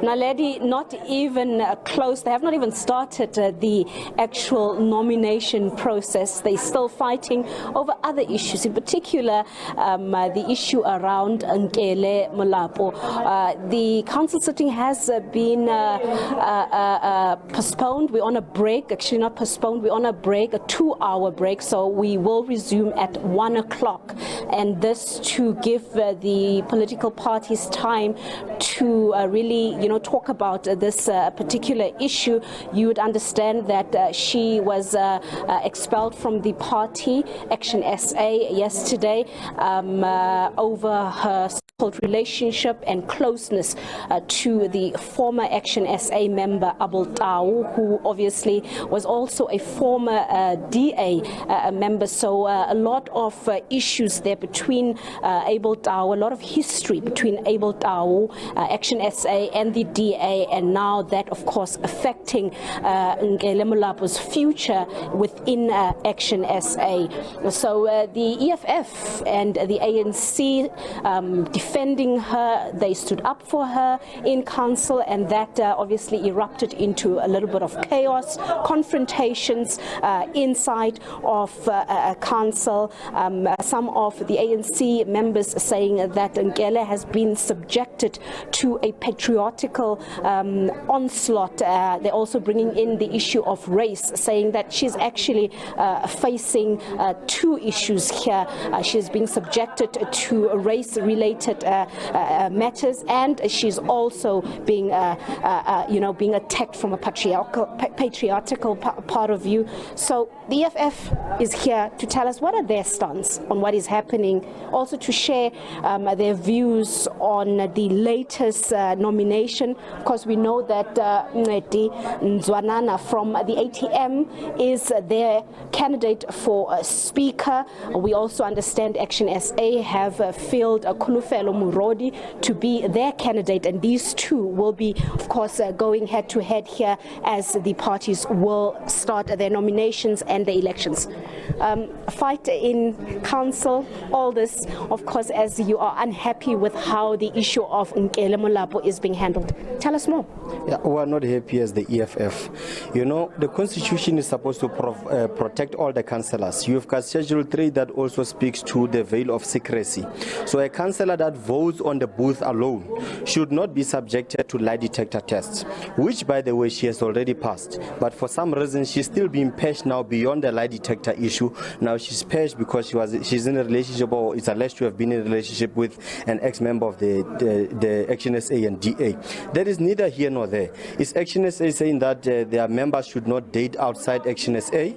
Naledi, not even close. They have not even started the actual nomination process. They're still fighting over other issues, in particular the issue around Nkele Molapo. The council sitting has been postponed. We're on a break. Actually, not postponed. We're on a break, a 2-hour break. So we will resume at 1 o'clock. And this to give the political parties time to really, talk about this particular issue. You would understand that she was expelled from the party, Action SA, yesterday over her relationship and closeness to the former Action SA member Abel Tau, who obviously was also a former DA member. So a lot of issues there between Abel Tau, a lot of history between Abel Tau, Action SA and the DA, and now that of course affecting Nkele Molapo's future within Action SA. So the EFF and the ANC defending her, they stood up for her in council, and that obviously erupted into a little bit of chaos, confrontations inside of council. Some of the ANC members saying that Nkele has been subjected to a patriotical onslaught. They're also bringing in the issue of race, saying that she's actually facing two issues here. She's being subjected to race-related matters, and she's also being, being attacked from a patriotical part of view. So the EFF is here to tell us what are their stance on what is happening, also to share their views on the latest nomination. Of course, we know that Nzwanana from the ATM is their candidate for Speaker. We also understand Action SA have filled Khulufelo Murodi to be their candidate, and these two will be, of course, going head-to-head here as the parties will start their nominations and the elections. Fight in council, all this, of course, as you are unhappy with how the issue of Nkele Molapo is being handled. Tell us more. Yeah, we are not happy as the EFF. The Constitution is supposed to protect all the councillors. You've got Schedule 3 that also speaks to the veil of secrecy. So a councillor that votes on the booth alone should not be subjected to lie detector tests, which, by the way, she has already passed. But for some reason, she's still being patched now beyond the lie detector issue. Now she's patched because she's in a relationship, or is alleged to have been in a relationship with an ex-member of the Action SA and DA. That is neither here nor there. Is Action SA saying that their members should not date outside Action SA?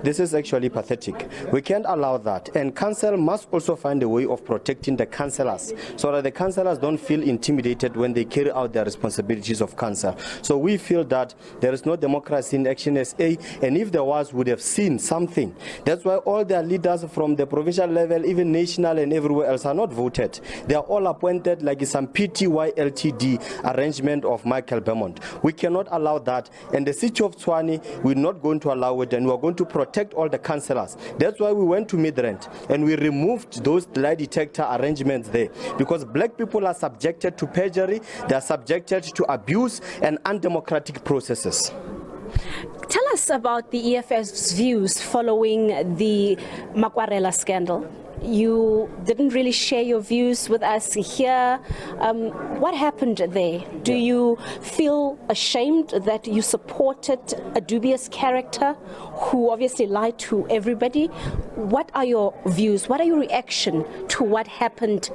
This is actually pathetic. We can't allow that. And council must also find a way of protecting the councillors so that the councillors don't feel intimidated when they carry out their responsibilities of council. So we feel that there is no democracy in Action SA, and if there was, would have seen something. That's why all their leaders from the provincial level, even national and everywhere else, are not voted. They are all appointed like some PTY LTD arrangement of Michael Beaumont. We cannot allow that, and the city of Tshwane, we're not going to allow it, and we're going to protect all the councillors. That's why we went to Midrand and we removed those lie detector arrangements there, because black people are subjected to perjury, they are subjected to abuse and undemocratic processes. Tell us about the EFF's views following the Makwarela scandal. You didn't really share your views with us here. What happened there? Do you feel ashamed that you supported a dubious character who obviously lied to everybody? What are your views? What are your reaction to what happened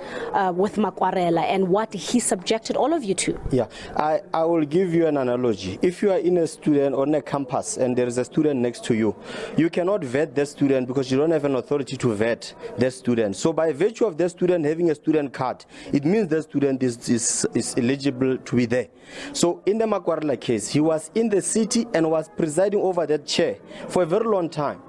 with Makwarela and what he subjected all of you to? Yeah, I will give you an analogy. If you are in a student or in a campus and there is a student next to you, you cannot vet the student because you don't have an authority to vet the student. So by virtue of the student having a student card, it means the student is eligible to be there. So in the Makwarela case, he was in the city and was presiding over that chair for a very long time.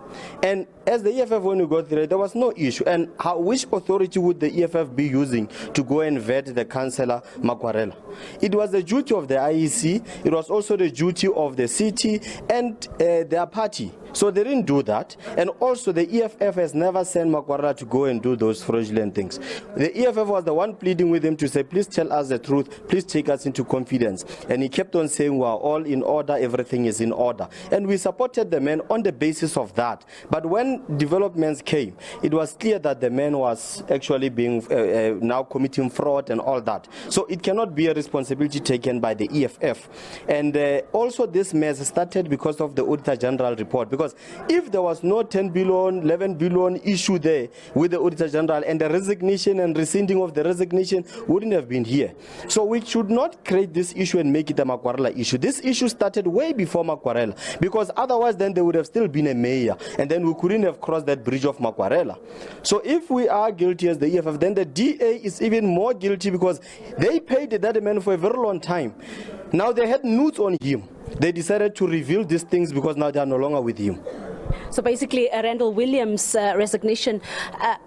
And as the EFF, when we got there, there was no issue. And which authority would the EFF be using to go and vet the councillor Makwarela? It was the duty of the IEC, it was also the duty of the city and their party. So they didn't do that. And also the EFF has never sent Makwarela to go and do those fraudulent things. The EFF was the one pleading with him to say, please tell us the truth, please take us into confidence. And he kept on saying, we're all in order, everything is in order. And we supported the man on the basis of that. But when developments came, it was clear that the man was actually being now committing fraud and all that. So it cannot be a responsibility taken by the EFF. And also this mess started because of the Auditor General report. Because if there was no 10 billion, 11 billion issue there with the Auditor General, and the resignation and rescinding of the resignation wouldn't have been here. So we should not create this issue and make it a Makwarela issue. This issue started way before Makwarela, because otherwise then there would have still been a mayor, and then we couldn't have crossed that bridge of Makwarela. So if we are guilty as the EFF, then the DA is even more guilty, because they paid that man for a very long time. Now they had nudes on him. They decided to reveal these things because now they are no longer with him. So basically, Randall Williams' resignation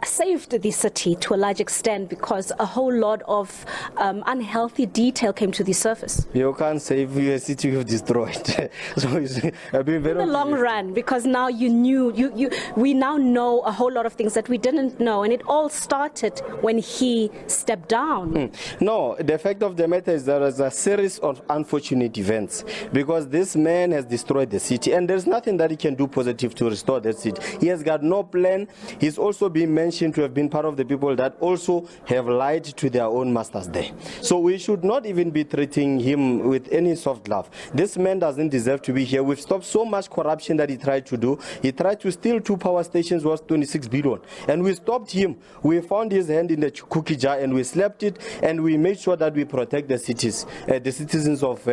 saved the city to a large extent, because a whole lot of unhealthy detail came to the surface. You can't save a city you've destroyed. So it's been very in the long run, because now we now know a whole lot of things that we didn't know, and it all started when he stepped down. No, the fact of the matter is there is a series of unfortunate events, because this man has destroyed the city, and there's nothing that he can do positive to restore that city. He has got no plan. He's also been mentioned to have been part of the people that also have lied to their own masters there. So we should not even be treating him with any soft love. This man doesn't deserve to be here. We've stopped so much corruption that he tried to do. He tried to steal 2 power stations worth 26 billion. And we stopped him. We found his hand in the cookie jar and we slapped it, and we made sure that we protect the cities, the citizens of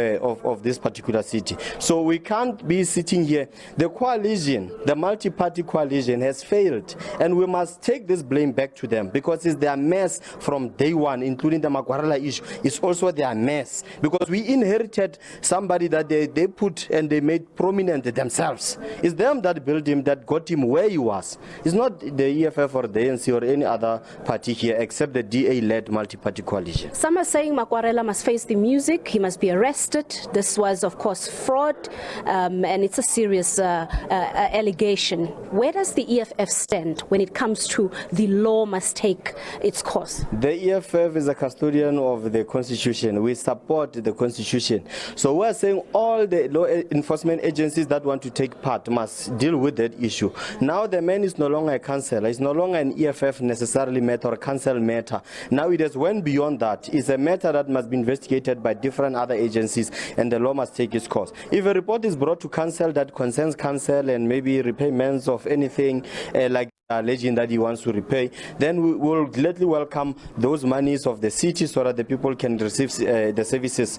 this particular city. So we can't be sitting here. The coalition, the multi-party coalition has failed, and we must take this blame back to them, because it's their mess from day one, including the Makwarela issue. It's also their mess, because we inherited somebody that they put and they made prominent themselves. It's them that built him, that got him where he was. It's not the EFF or the ANC or any other party here, except the DA-led multi-party coalition. Some are saying Makwarela must face the music, he must be arrested. This was, of course, fraud, and it's a serious allegation. Where does the EFF stand when it comes to the law must take its course? The EFF is a custodian of the Constitution. We support the Constitution. So we are saying all the law enforcement agencies that want to take part must deal with that issue. Now the man is no longer a councillor. It's no longer an EFF necessarily matter or council matter. Now it has went beyond that. It's a matter that must be investigated by different other agencies, and the law must take its course. If a report is brought to council that concerns council and maybe repayments of anything like alleging that he wants to repay, then we will gladly welcome those monies of the city so that the people can receive the services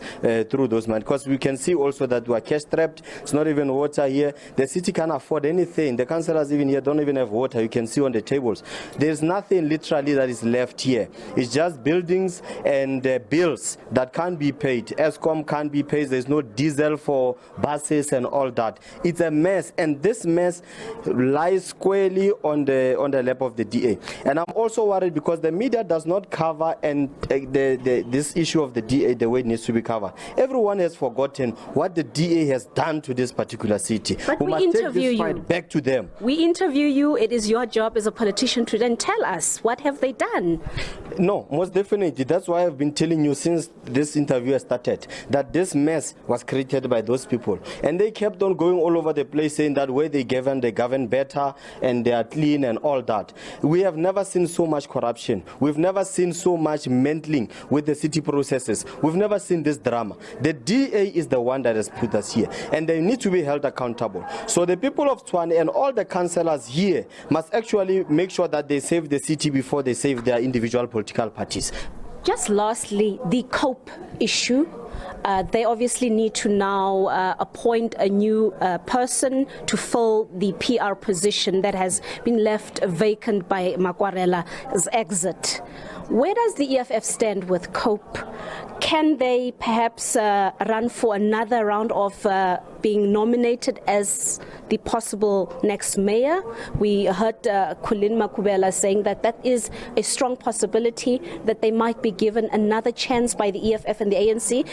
through those money. Because we can see also that we are cash strapped. It's not even water here. The city can't afford anything. The councillors even here don't even have water. You can see on the tables. There's nothing literally that is left here. It's just buildings and bills that can't be paid. ESCOM can't be paid. There's no diesel for buses and all that. It's a mess, and this mess lies squarely on the lap of the DA. And I'm also worried because the media does not cover this issue of the DA the way it needs to be covered. Everyone has forgotten what the DA has done to this particular city. But we must take this fight back to them. We interview you. It is your job as a politician to then tell us what have they done. No, most definitely. That's why I've been telling you since this interview has started that this mess was created by those people. And they kept on going all over the place saying that where they govern better and they are clean and all that. We have never seen so much corruption. We've never seen so much meddling with the city processes. We've never seen this drama. The DA is the one that has put us here, and they need to be held accountable. So the people of Tshwane and all the councillors here must actually make sure that they save the city before they save their individual political parties. Just lastly, the COPE issue. They obviously need to now appoint a new person to fill the PR position that has been left vacant by Makwarela's exit. Where does the EFF stand with COPE? Can they perhaps run for another round of being nominated as the possible next mayor? We heard Nkele Molapo saying that that is a strong possibility, that they might be given another chance by the EFF and the ANC.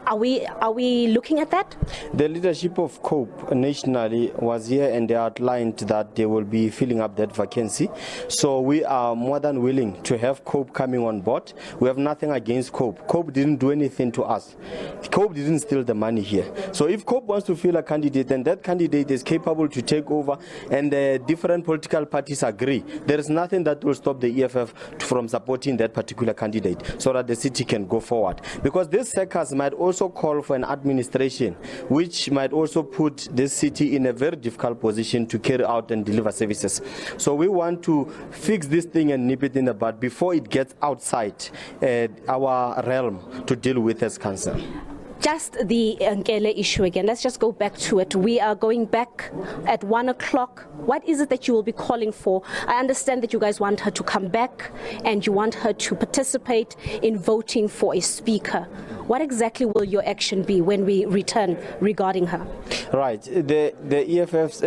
Are we looking at that? The leadership of COPE nationally was here and they outlined that they will be filling up that vacancy. So we are more than willing to have COPE coming on board. We have nothing against COPE. COPE didn't do anything to us. COPE didn't steal the money here. So if COPE wants to fill a candidate and that candidate is capable to take over and different political parties agree, there is nothing that will stop the EFF from supporting that particular candidate so that the city can go forward. Because this circus might also call for an administration which might also put this city in a very difficult position to carry out and deliver services. So we want to fix this thing and nip it in the bud before it gets outside our realm to deal with as council. Just the Nkele issue again. Let's just go back to it. We are going back at 1 o'clock. What is it that you will be calling for? I understand that you guys want her to come back and you want her to participate in voting for a speaker. What exactly will your action be when we return regarding her? Right. The EFF's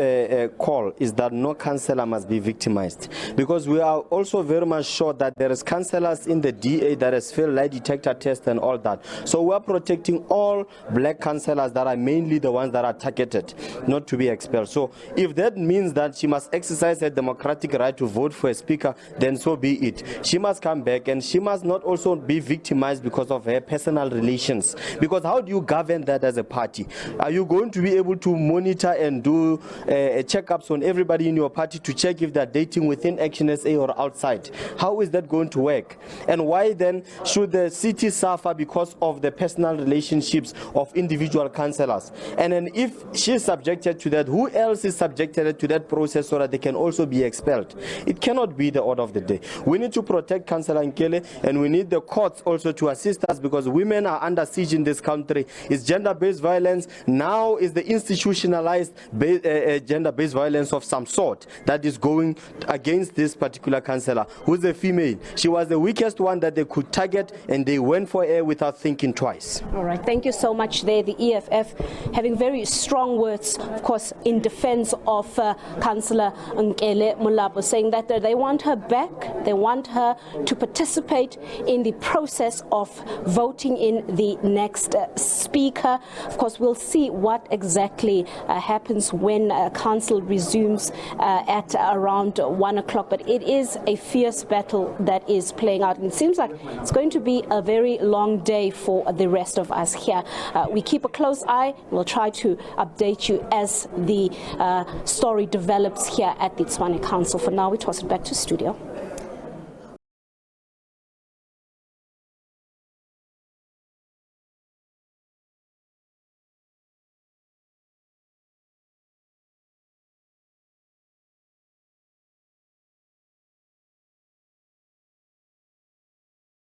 call is that no councillor must be victimized, because we are also very much sure that there is councillors in the DA that has failed lie detector test and all that. So we are protecting all black councillors that are mainly the ones that are targeted, not to be expelled. So if that means that she must exercise her democratic right to vote for a speaker, then so be it. She must come back and she must not also be victimized because of her personal relations. Because how do you govern that as a party? Are you going to be able to monitor and do checkups on everybody in your party to check if they're dating within Action SA or outside? How is that going to work? And why then should the city suffer because of the personal relationships of individual councillors? And then if she's subjected to that, who else is subjected to that process so that they can also be expelled? It cannot be the order of the day. We need to protect Councillor Nkele, and we need the courts also to assist us, because women are under siege in this country. It's gender-based violence. Now is the institutionalized gender-based violence of some sort that is going against this particular councillor, who's a female. She was the weakest one that they could target, and they went for her without thinking twice. All right, thank you so much there. The EFF having very strong words, of course, in defense of Councillor Nkele Molapo, saying that they want her back, they want her to participate in the process of voting in the next speaker. Of course, we'll see what exactly happens when council resumes at around 1 o'clock, but it is a fierce battle that is playing out, and it seems like it's going to be a very long day for the rest of us here. We keep a close eye. We'll try to update you as the story develops here at the Tshwane Council. For now, we toss it back to studio.